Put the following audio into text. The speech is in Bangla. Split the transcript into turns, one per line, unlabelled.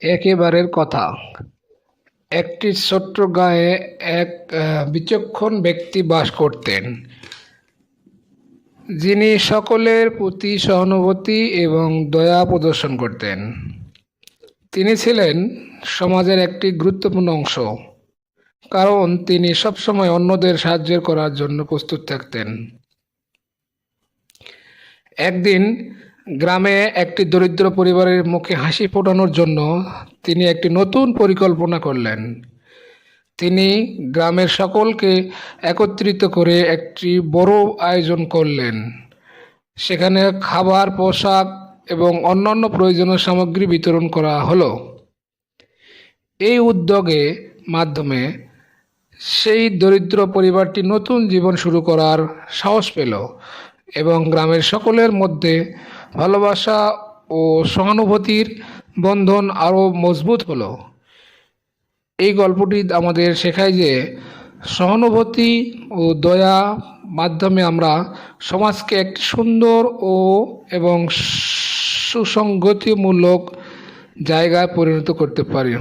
একেবারের কথা। একটি ছোট্ট গাঁয়ে এক বিচক্ষণ ব্যক্তি বাস করতেন, যিনি সকলের প্রতি সহানুভূতি এবং দয়া প্রদর্শন করতেন। তিনি ছিলেন সমাজের একটি গুরুত্বপূর্ণ অংশ, কারণ তিনি সবসময় অন্যদের সাহায্য করার জন্য প্রস্তুত থাকতেন। একদিন গ্রামে একটি দরিদ্র পরিবারের মুখে হাসি ফোটানোর জন্য তিনি একটি নতুন পরিকল্পনা করলেন। তিনি গ্রামের সকলকে একত্রিত করে একটি বড় আয়োজন করলেন। সেখানে খাবার, পোশাক এবং অন্যান্য প্রয়োজনীয় সামগ্রী বিতরণ করা হলো। এই উদ্যোগে মাধ্যমে সেই দরিদ্র পরিবারটি নতুন জীবন শুরু করার সাহস পেল এবং গ্রামের সকলের মধ্যে ভালোবাসা ও সহানুভূতির বন্ধন আরও মজবুত হলো। এই গল্পটি আমাদের শেখায় যে সহানুভূতি ও দয়া মাধ্যমে আমরা সমাজকে একটি সুন্দর এবং সুসংগতিমূলক জায়গায় পরিণত করতে পারি।